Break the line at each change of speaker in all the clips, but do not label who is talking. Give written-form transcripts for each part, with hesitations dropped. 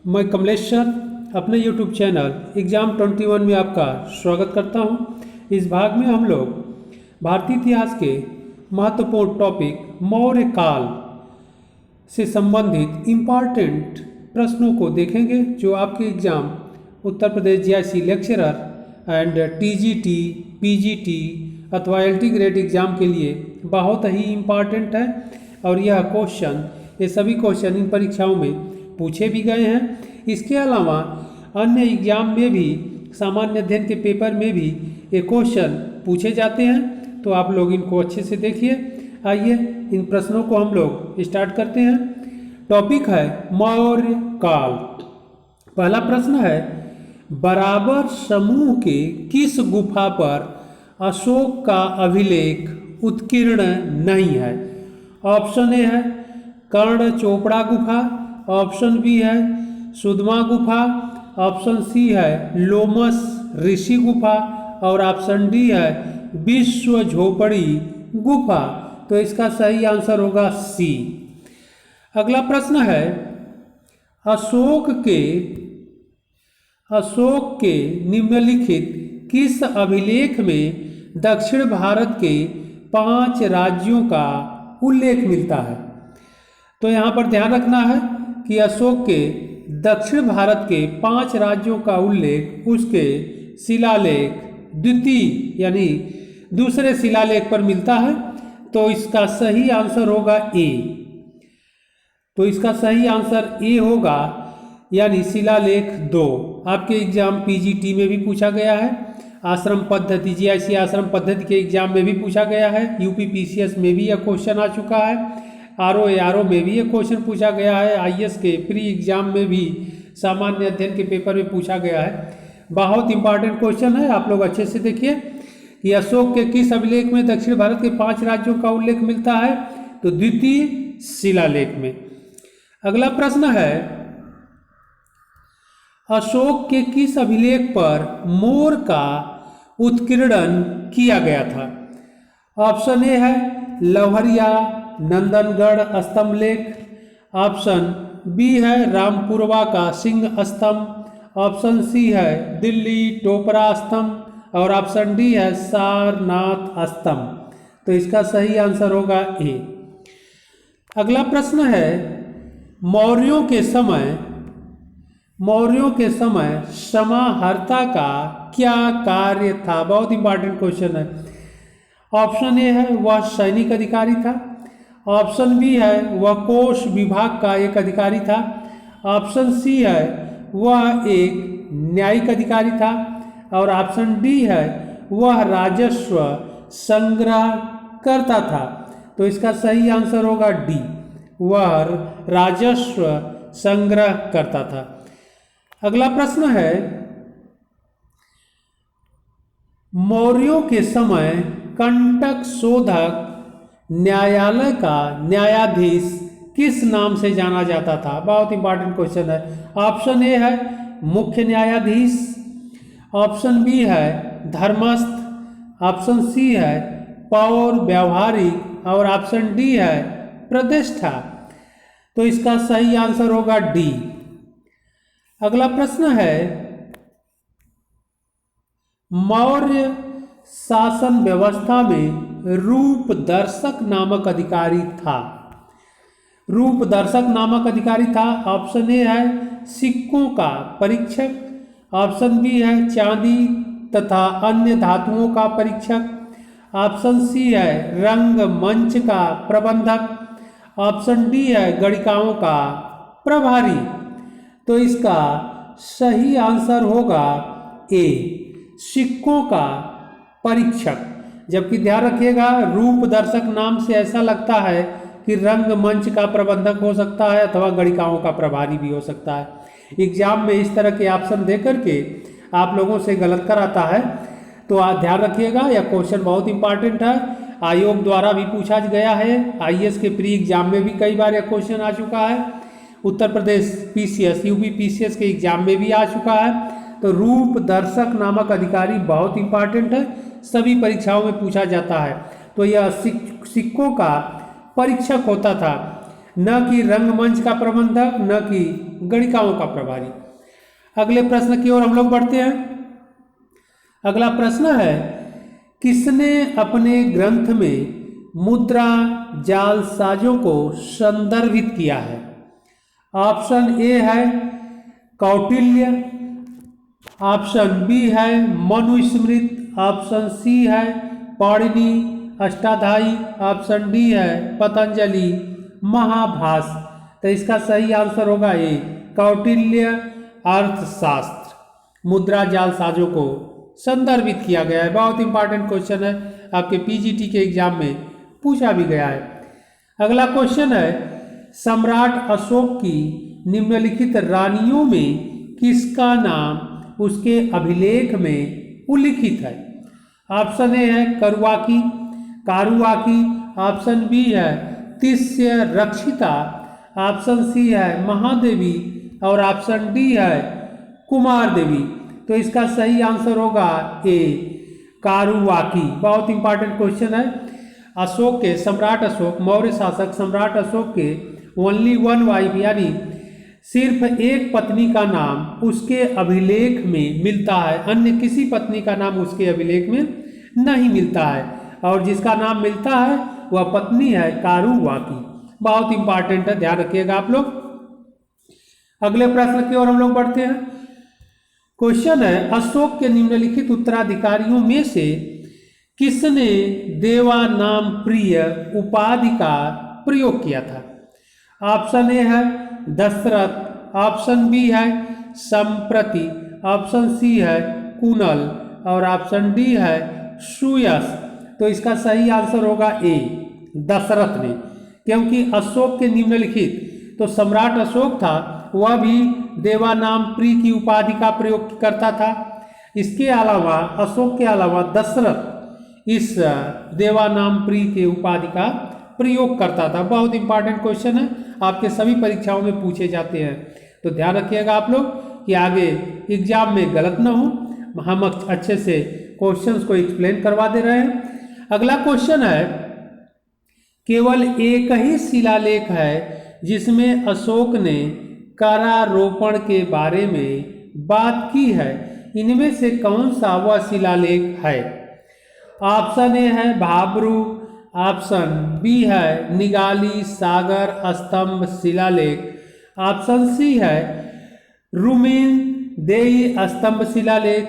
मैं कमलेश सर अपने YouTube channel exam 21 में आपका स्वागत करता हूं। इस भाग में हम लोग भारतीय इतिहास के महत्वपूर्ण टॉपिक मौर्य काल से संबंधित इम्पॉर्टेंट प्रश्नों को देखेंगे, जो आपके exam Uttar Pradesh GIC lecturer and TGT, PGT अथवा एलटी ग्रेड एग्ज़ाम के लिए बहुत ही इम्पॉर्टेंट है। और ये सभी क्वेश्चन इन परीक्षाओं में पूछे भी गए हैं। इसके अलावा अन्य एग्जाम में भी, सामान्य अध्ययन के पेपर में भी ये क्वेश्चन पूछे जाते हैं, तो आप लोग इनको अच्छे से देखिए। आइए इन प्रश्नों को हम लोग स्टार्ट करते हैं। टॉपिक है मौर्य काल। पहला प्रश्न है, बराबर समूह के किस गुफा पर अशोक का अभिलेख उत्कीर्ण नहीं है? ऑप्शन ए है कर्ण चोपड़ा गुफा, ऑप्शन बी है सुदमा गुफा, ऑप्शन सी है लोमस ऋषि गुफा और ऑप्शन डी है विश्व झोपड़ी गुफा। तो इसका सही आंसर होगा सी। अगला प्रश्न है, अशोक के निम्नलिखित किस अभिलेख में दक्षिण भारत के 5 राज्यों का उल्लेख मिलता है? तो यहाँ पर ध्यान रखना है कि अशोक के दक्षिण भारत के 5 राज्यों का उल्लेख उसके शिलालेख द्वितीय यानी दूसरे शिलालेख पर मिलता है। तो इसका सही आंसर होगा ए। तो इसका सही आंसर ए होगा, यानी शिलालेख 2। आपके एग्जाम पीजीटी में भी पूछा गया है, आश्रम पद्धति जीआईसी आश्रम पद्धति के एग्जाम में भी पूछा गया है, यूपी पीसीएस में भी यह क्वेश्चन आ चुका है, आरओ में भी ये क्वेश्चन पूछा गया है, आईएएस के प्री एग्जाम में भी सामान्य अध्ययन के पेपर में पूछा गया है। बहुत इंपॉर्टेंट क्वेश्चन है, आप लोग अच्छे से देखिए कि अशोक के किस अभिलेख में दक्षिण भारत के 5 राज्यों का उल्लेख मिलता है? तो द्वितीय शिलालेख में। अगला प्रश्न है, अशोक के किस अभिलेख पर मोर का उत्कीर्णन किया गया था? ऑप्शन ए है लवहरिया नंदनगढ़ स्तंभ लेख, ऑप्शन बी है रामपुरवा का सिंह स्तंभ, ऑप्शन सी है दिल्ली टोपरा स्तंभ और ऑप्शन डी है सारनाथ स्तंभ। तो इसका सही आंसर होगा ए। अगला प्रश्न है, मौर्यों के समय समाहर्ता का क्या कार्य था? बहुत इंपॉर्टेंट क्वेश्चन है। ऑप्शन ए है वह सैनिक अधिकारी था, ऑप्शन बी है वह कोष विभाग का एक अधिकारी था, ऑप्शन सी है वह एक न्यायिक अधिकारी था और ऑप्शन डी है वह राजस्व संग्रह करता था। तो इसका सही आंसर होगा डी, वह राजस्व संग्रह करता था। अगला प्रश्न है, मौर्यों के समय कंटक शोधक न्यायालय का न्यायाधीश किस नाम से जाना जाता था? बहुत इंपॉर्टेंट क्वेश्चन है। ऑप्शन ए है मुख्य न्यायाधीश, ऑप्शन बी है धर्मस्थ, ऑप्शन सी है पौर व्यावहारिक और ऑप्शन डी है प्रतिष्ठा। तो इसका सही आंसर होगा डी। अगला प्रश्न है, मौर्य शासन व्यवस्था में रूपदर्शक नामक अधिकारी था। रूपदर्शक नामक अधिकारी था, ऑप्शन ए है सिक्कों का परीक्षक, ऑप्शन बी है चांदी तथा अन्य धातुओं का परीक्षक, ऑप्शन सी है रंगमंच का प्रबंधक, ऑप्शन डी है गणिकाओं का प्रभारी। तो इसका सही आंसर होगा ए, सिक्कों का परीक्षक। जबकि ध्यान रखिएगा, रूपदर्शक नाम से ऐसा लगता है कि रंगमंच का प्रबंधक हो सकता है अथवा गणिकाओं का प्रभारी भी हो सकता है। एग्जाम में इस तरह के ऑप्शन दे करके आप लोगों से गलत कराता है, तो आप ध्यान रखिएगा। यह क्वेश्चन बहुत इंपॉर्टेंट है, आयोग द्वारा भी पूछा गया है, आईएएस के प्री एग्जाम में भी कई बार यह क्वेश्चन आ चुका है, Uttar Pradesh PCS UP PCS के एग्जाम में भी आ चुका है। तो रूपदर्शक नामक अधिकारी बहुत इंपॉर्टेंट है, सभी परीक्षाओं में पूछा जाता है। तो यह सिक्कों का परीक्षक होता था। न कि रंगमंच का प्रबंधक, न कि गणिकाओं का प्रभारी। अगले प्रश्न की ओर हम लोग बढ़ते हैं। अगला प्रश्न है, किसने अपने ग्रंथ में मुद्रा जालसाजों को संदर्भित किया है? ऑप्शन ए है कौटिल्य, ऑप्शन बी है मनुस्मृति, ऑप्शन सी है पाणिनि अष्टाध्यायी, ऑप्शन डी है पतंजलि महाभाष्य। तो इसका सही आंसर होगा ए कौटिल्य अर्थशास्त्र। मुद्रा जालसाजों को संदर्भित किया गया है। बहुत इंपॉर्टेंट क्वेश्चन है, आपके पीजीटी के एग्जाम में पूछा भी गया है। अगला क्वेश्चन है, सम्राट अशोक की निम्नलिखित रानियों में किसका नाम उसके अभिलेख में उल्लिखित है? ऑप्शन ए है करुआकी, कारुआकी, ऑप्शन बी है तिस्य रक्षिता, ऑप्शन सी है महादेवी और ऑप्शन डी है कुमार देवी। तो इसका सही आंसर होगा ए कारुआकी। बहुत इंपॉर्टेंट क्वेश्चन है। अशोक के सम्राट अशोक, मौर्य शासक सम्राट अशोक के ओनली वन वाइफ यानी सिर्फ एक पत्नी का नाम उसके अभिलेख में मिलता है, अन्य किसी पत्नी का नाम उसके अभिलेख में नहीं मिलता है, और जिसका नाम मिलता है वह पत्नी है कारुआकी। बहुत इंपॉर्टेंट है, ध्यान रखिएगा आप लोग। अगले प्रश्न की ओर हम लोग बढ़ते हैं। क्वेश्चन है, अशोक के निम्नलिखित उत्तराधिकारियों में से किसने देवा नाम प्रिय उपाधि का प्रयोग किया था? ऑप्शन ए है दशरथ, ऑप्शन बी है संप्रति, ऑप्शन सी है कुनल और ऑप्शन डी है सुयश। तो इसका सही आंसर होगा ए दशरथ ने, क्योंकि अशोक के निम्नलिखित, तो सम्राट अशोक था वह भी देवा नाम प्रिय की उपाधि का प्रयोग करता था। इसके अलावा अशोक के अलावा दशरथ इस देवा नाम प्रिय के उपाधि का प्रयोग करता था। बहुत इंपॉर्टेंट क्वेश्चन है, आपके सभी परीक्षाओं में पूछे जाते हैं, तो ध्यान रखिएगा आप लोग कि आगे एग्जाम में गलत ना हो। हम अच्छे से क्वेश्चंस को एक्सप्लेन करवा दे रहे हैं। अगला क्वेश्चन है, केवल एक ही शिलालेख है जिसमें अशोक ने करारोपण के बारे में बात की है, इनमें से कौन सा वह शिलालेख है? ऑप्शन ए है भाब्रू, ऑप्शन बी है निगाली सागर स्तंभ शिलालेख, ऑप्शन सी है रूमिन देई स्तंभ शिलालेख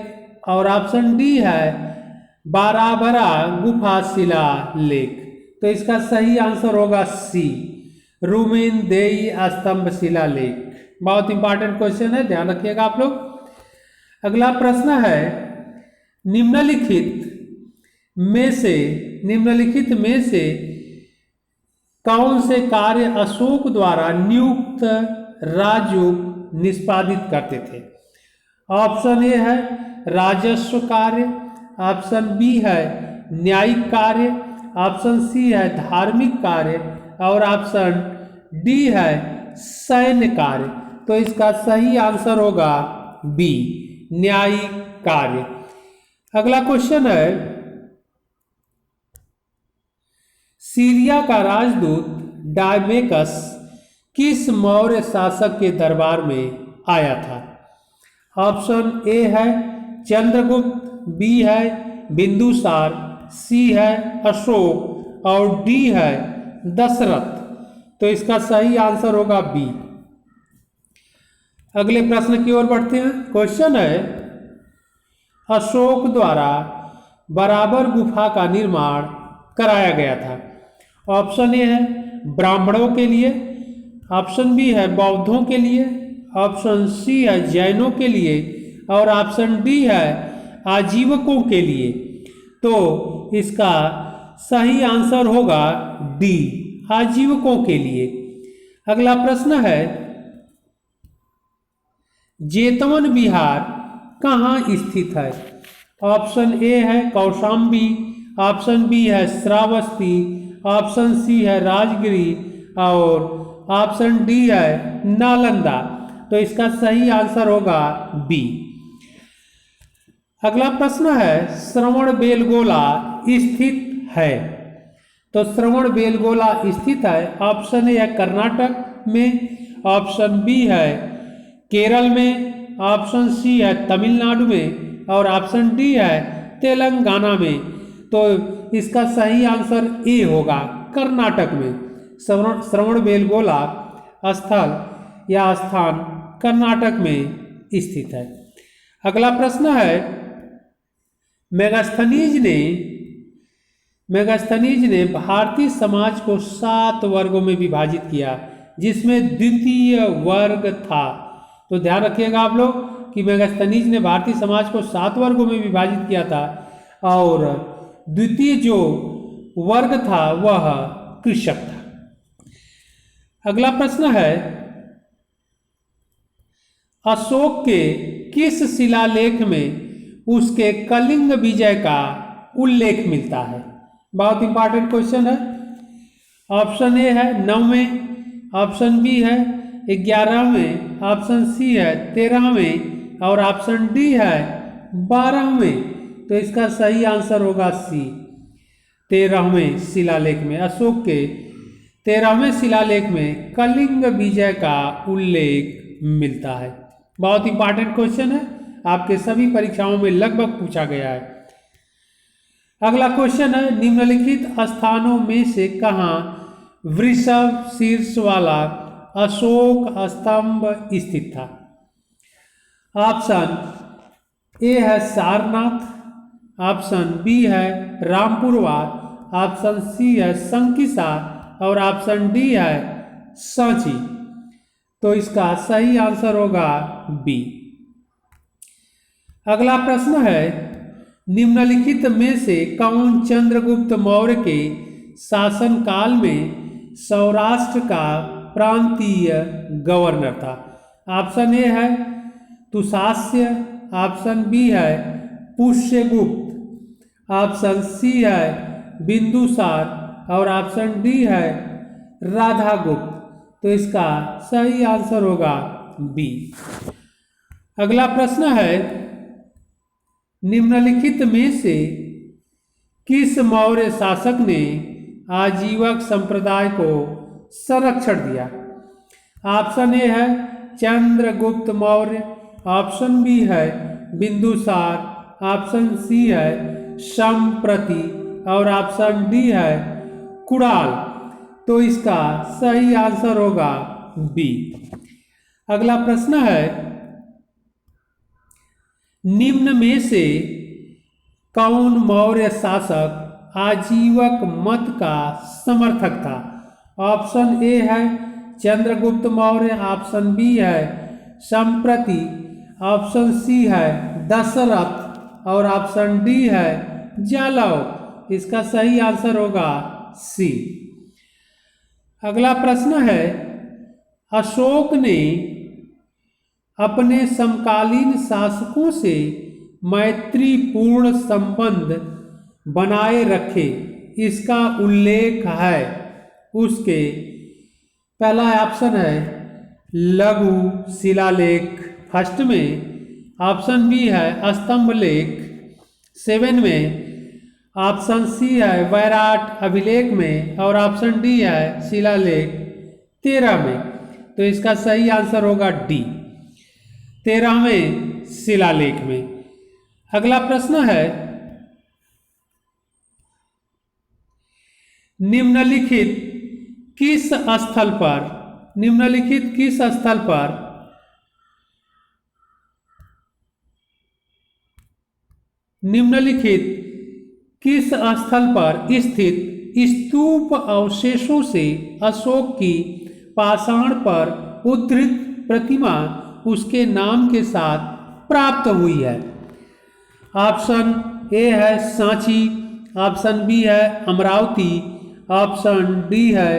और ऑप्शन डी है बाराबरा गुफा शिलालेख। तो इसका सही आंसर होगा सी रूमिन देई स्तंभ शिलालेख। बहुत इंपॉर्टेंट क्वेश्चन है, ध्यान रखिएगा आप लोग। अगला प्रश्न है, निम्नलिखित में से कौन से कार्य अशोक द्वारा नियुक्त राजयोग निष्पादित करते थे? ऑप्शन ए है राजस्व कार्य, ऑप्शन बी है न्यायिक कार्य, ऑप्शन सी है धार्मिक कार्य और ऑप्शन डी है सैन्य कार्य। तो इसका सही आंसर होगा बी न्यायिक कार्य। अगला क्वेश्चन है, सीरिया का राजदूत डायमेकस किस मौर्य शासक के दरबार में आया था? ऑप्शन ए है चंद्रगुप्त, बी है बिंदुसार, सी है अशोक और डी है दशरथ। तो इसका सही आंसर होगा बी। अगले प्रश्न की ओर बढ़ते हैं। क्वेश्चन है, अशोक द्वारा बराबर गुफा का निर्माण कराया गया था। ऑप्शन ए है ब्राह्मणों के लिए, ऑप्शन बी है बौद्धों के लिए, ऑप्शन सी है जैनों के लिए और ऑप्शन डी है आजीवकों के लिए। तो इसका सही आंसर होगा डी आजीवकों के लिए। अगला प्रश्न है, जेतवन विहार कहाँ स्थित है? ऑप्शन ए है कौशाम्बी, ऑप्शन बी है श्रावस्ती, ऑप्शन सी है राजगिरी और ऑप्शन डी है नालंदा। तो इसका सही आंसर होगा बी। अगला प्रश्न है, श्रवण बेलगोला स्थित है? तो श्रवणबेलगोला स्थित है ऑप्शन ए है कर्नाटक में, ऑप्शन बी है केरल में, ऑप्शन सी है तमिलनाडु में और ऑप्शन डी है तेलंगाना में। तो इसका सही आंसर ए होगा, कर्नाटक में। श्रवणबेलगोला स्थल या स्थान कर्नाटक में स्थित है। अगला प्रश्न है, मेगास्थनीज ने भारतीय समाज को 7 वर्गों में विभाजित किया, जिसमें द्वितीय वर्ग था। तो ध्यान रखिएगा आप लोग कि मेगास्थनीज ने भारतीय समाज को 7 वर्गों में विभाजित किया था और द्वितीय जो वर्ग था वह कृषक था। अगला प्रश्न है, अशोक के किस शिलालेख में उसके कलिंग विजय का उल्लेख मिलता है? बहुत इंपॉर्टेंट क्वेश्चन है। ऑप्शन ए है 9वें, ऑप्शन बी है 11वें, ऑप्शन सी है 13वें और ऑप्शन डी है 12वें। तो इसका सही आंसर होगा सी, 13वें शिलालेख में। अशोक के 13वें शिलालेख में कलिंग विजय का उल्लेख मिलता है। बहुत इंपॉर्टेंट क्वेश्चन है, आपके सभी परीक्षाओं में लगभग पूछा गया है। अगला क्वेश्चन है, निम्नलिखित स्थानों में से कहाँ वृषभ शीर्ष वाला अशोक स्तंभ स्थित था? ऑप्शन ए है सारनाथ, ऑप्शन बी है रामपुरवार, ऑप्शन सी है संकिसा और ऑप्शन डी है सांची। तो इसका सही आंसर होगा बी। अगला प्रश्न है, निम्नलिखित में से कौन चंद्रगुप्त मौर्य के शासनकाल में सौराष्ट्र का प्रांतीय गवर्नर था? ऑप्शन ए है तुशास्य, ऑप्शन बी है पुष्यगुप्त, ऑप्शन सी है बिंदुसार और ऑप्शन डी है राधागुप्त। तो इसका सही आंसर होगा बी। अगला प्रश्न है, निम्नलिखित में से किस मौर्य शासक ने आजीवक संप्रदाय को संरक्षण दिया? ऑप्शन ए है चंद्रगुप्त मौर्य, ऑप्शन बी है बिंदुसार, ऑप्शन सी है संप्रति और ऑप्शन डी है कुणाल। तो इसका सही आंसर होगा बी। अगला प्रश्न है, निम्न में से कौन मौर्य शासक आजीवक मत का समर्थक था? ऑप्शन ए है चंद्रगुप्त मौर्य, ऑप्शन बी है संप्रति, ऑप्शन सी है दशरथ और ऑप्शन डी है जालव। इसका सही आंसर होगा सी। अगला प्रश्न है, अशोक ने अपने समकालीन शासकों से मैत्रीपूर्ण संबंध बनाए रखे, इसका उल्लेख है उसके? पहला ऑप्शन है लघु शिलालेख फर्स्ट में, ऑप्शन बी है स्तंभ लेख 7 में, ऑप्शन सी है वैराट अभिलेख में और ऑप्शन डी है शिलालेख 13 में। तो इसका सही आंसर होगा डी, 13वें शिलालेख में। अगला प्रश्न है, निम्नलिखित किस स्थल पर स्थित स्तूप अवशेषों से अशोक की पाषाण पर उद्धृत प्रतिमा उसके नाम के साथ प्राप्त हुई है? ऑप्शन ए है सांची, ऑप्शन बी है अमरावती, ऑप्शन डी है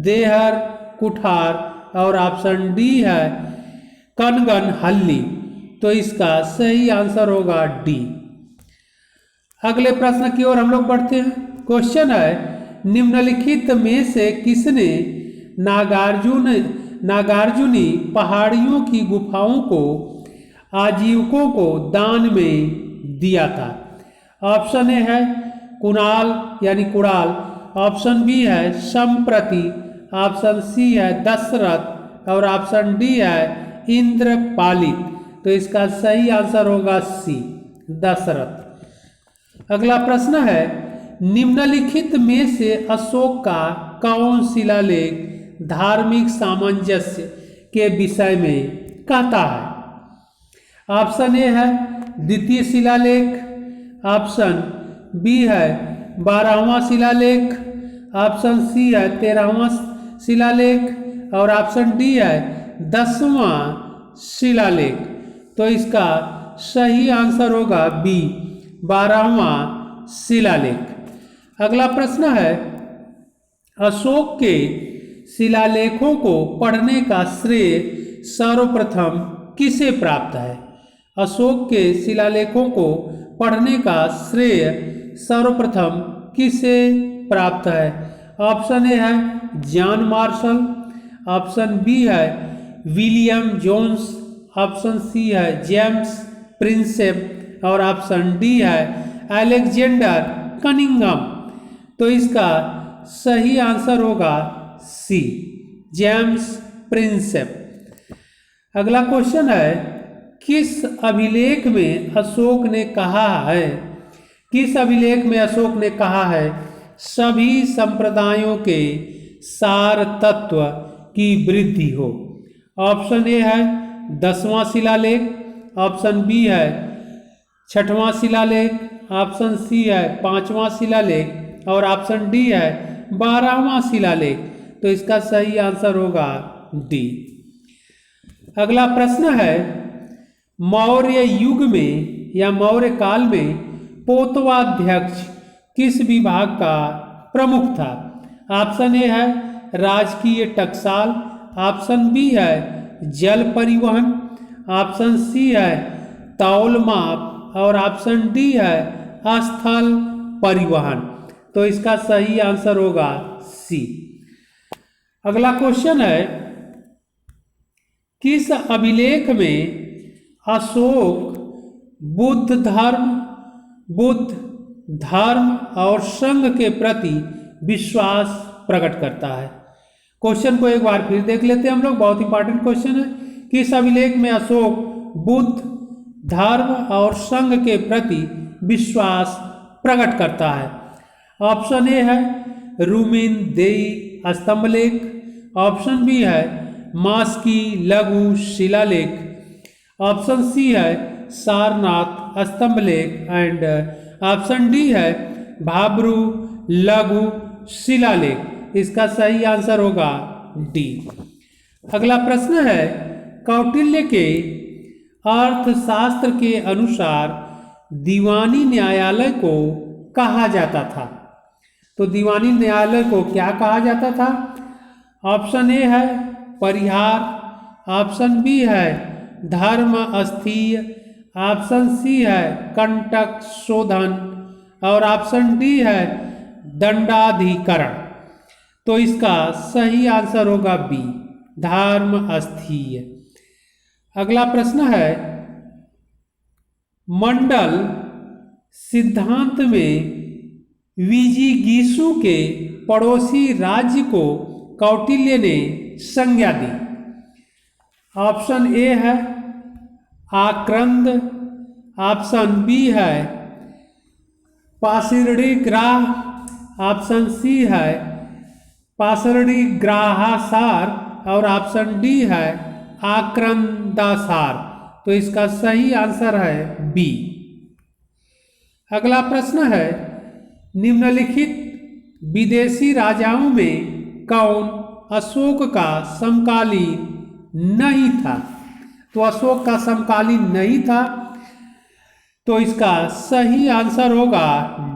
देहर कुठार और ऑप्शन डी है कनगनहल्ली। तो इसका सही आंसर होगा डी। अगले प्रश्न की ओर हम लोग बढ़ते हैं। क्वेश्चन है, निम्नलिखित में से किसने नागार्जुनी पहाड़ियों की गुफाओं को आजीवकों को दान में दिया था? ऑप्शन ए है कुणाल यानी कुणाल, ऑप्शन बी है संप्रति, ऑप्शन सी है दशरथ और ऑप्शन डी है इंद्रपालित। तो इसका सही आंसर होगा सी, दशरथ। अगला प्रश्न है निम्नलिखित में से अशोक का कौन शिलालेख धार्मिक सामंजस्य के विषय में कहता है। ऑप्शन ए है द्वितीय शिलालेख, ऑप्शन बी है 12वां शिलालेख, ऑप्शन सी है 13वां शिलालेख और ऑप्शन डी है 10वां शिलालेख। तो इसका सही आंसर होगा बी, 12वां शिलालेख। अगला प्रश्न है अशोक के शिलालेखों को पढ़ने का श्रेय सर्वप्रथम किसे प्राप्त है। अशोक के शिलालेखों को पढ़ने का श्रेय सर्वप्रथम किसे प्राप्त है। ऑप्शन ए है जॉन मार्शल, ऑप्शन बी है विलियम जोन्स, ऑप्शन सी है जेम्स प्रिंसेप और ऑप्शन डी है अलेक्जेंडर कनिंघम। तो इसका सही आंसर होगा सी, जेम्स प्रिंसेप। अगला क्वेश्चन है किस अभिलेख में अशोक ने कहा है, किस अभिलेख में अशोक ने कहा है सभी संप्रदायों के सार तत्व की वृद्धि हो। ऑप्शन ए है 10वां शिलालेख, ऑप्शन बी है 6वां शिलालेख, ऑप्शन सी है 5वां शिलालेख और ऑप्शन डी है 12वां शिलालेख। तो इसका सही आंसर होगा डी। अगला प्रश्न है मौर्य युग में या मौर्य काल में पोतवाध्यक्ष किस विभाग का प्रमुख था। ऑप्शन ए है राजकीय टकसाल, ऑप्शन बी है जल परिवहन, ऑप्शन सी है तौल माप और ऑप्शन डी है स्थल परिवहन। तो इसका सही आंसर होगा सी। अगला क्वेश्चन है किस अभिलेख में अशोक बुद्ध धर्म और संघ के प्रति विश्वास प्रकट करता है। क्वेश्चन को एक बार फिर देख लेते हैं हम लोग, बहुत इंपॉर्टेंट क्वेश्चन है। किस अभिलेख में अशोक बुद्ध धर्म और संघ के प्रति विश्वास प्रकट करता है। ऑप्शन ए है रूमिन देई स्तंभलेख, ऑप्शन बी है मास्की लघु शिलालेख, ऑप्शन सी है सारनाथ स्तंभलेख एंड ऑप्शन डी है भाब्रू लघु शिलालेख। इसका सही आंसर होगा डी। अगला प्रश्न है कौटिल्य के अर्थशास्त्र के अनुसार दीवानी न्यायालय को कहा जाता था। तो दीवानी न्यायालय को क्या कहा जाता था। ऑप्शन ए है परिहार, ऑप्शन बी है धर्म अस्थीय, ऑप्शन सी है कंटक शोधन और ऑप्शन डी है दंडाधिकरण। तो इसका सही आंसर होगा बी, धर्म अस्थीय। अगला प्रश्न है मंडल सिद्धांत में विजिगीषु के पड़ोसी राज्य को कौटिल्य ने संज्ञा दी। ऑप्शन ए है आक्रंद, ऑप्शन बी है पाषाणिग्राह, ऑप्शन सी है पाषाणिग्राहासार और ऑप्शन डी है आक्रंदासार। तो इसका सही आंसर है बी। अगला प्रश्न है निम्नलिखित विदेशी राजाओं में कौन अशोक का समकालीन नहीं था। तो अशोक का समकालीन नहीं था, तो इसका सही आंसर होगा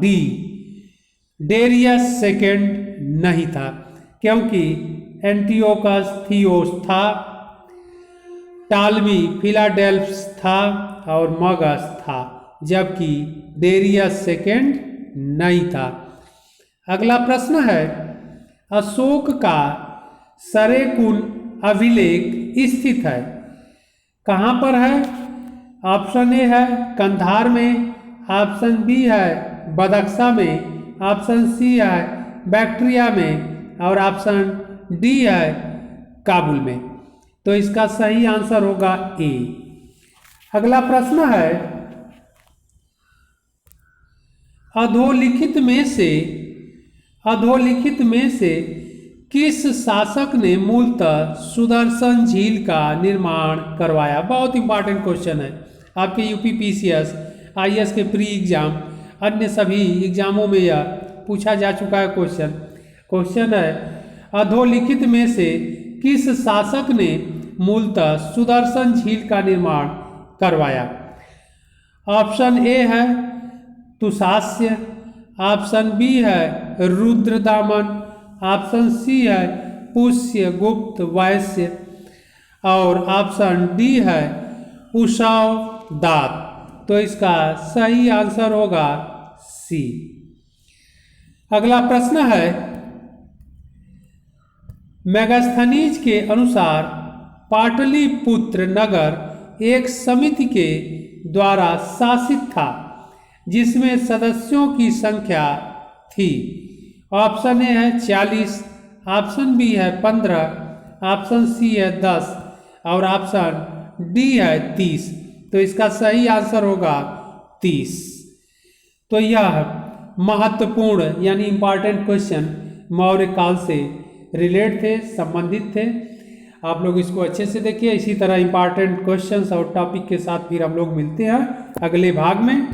डी, डेरियस सेकेंड नहीं था, क्योंकि एंटियोकस थियोस था, टालमी फिलाडेल्फस था और मगस था, जबकि डेरियस सेकेंड नहीं था। अगला प्रश्न है अशोक का सरेकुल अभिलेख स्थित है, कहाँ पर है। ऑप्शन ए है कंधार में, ऑप्शन बी है बदख्शा में, ऑप्शन सी है बैक्ट्रिया में और ऑप्शन डी है काबुल में। तो इसका सही आंसर होगा ए। अगला प्रश्न है, अधोलिखित में से किस शासक ने मूलतः सुदर्शन झील का निर्माण करवाया? बहुत इंपॉर्टेंट क्वेश्चन है, आपके यूपी पीसीएस आईएएस के प्री एग्जाम अन्य सभी एग्जामों में यह पूछा जा चुका है क्वेश्चन है, अधोलिखित में से किस शासक ने मूलतः सुदर्शन झील का निर्माण करवाया? ऑप्शन ए है तुसास्य, ऑप्शन बी है रुद्रदामन, ऑप्शन सी है पुष्य गुप्त वैश्य और ऑप्शन डी है उषावदात। तो इसका सही आंसर होगा सी। अगला प्रश्न है, मेगास्थनीज के अनुसार पाटलिपुत्र नगर एक समिति के द्वारा शासित था जिसमें सदस्यों की संख्या थी। ऑप्शन ए है 40, ऑप्शन बी है 15, ऑप्शन सी है 10 और ऑप्शन डी है 30। तो इसका सही आंसर होगा 30। तो यह महत्वपूर्ण यानी इंपॉर्टेंट क्वेश्चन मौर्य काल से रिलेट थे, संबंधित थे। आप लोग इसको अच्छे से देखिए। इसी तरह इंपॉर्टेंट क्वेश्चंस और टॉपिक के साथ फिर हम लोग मिलते हैं अगले भाग में।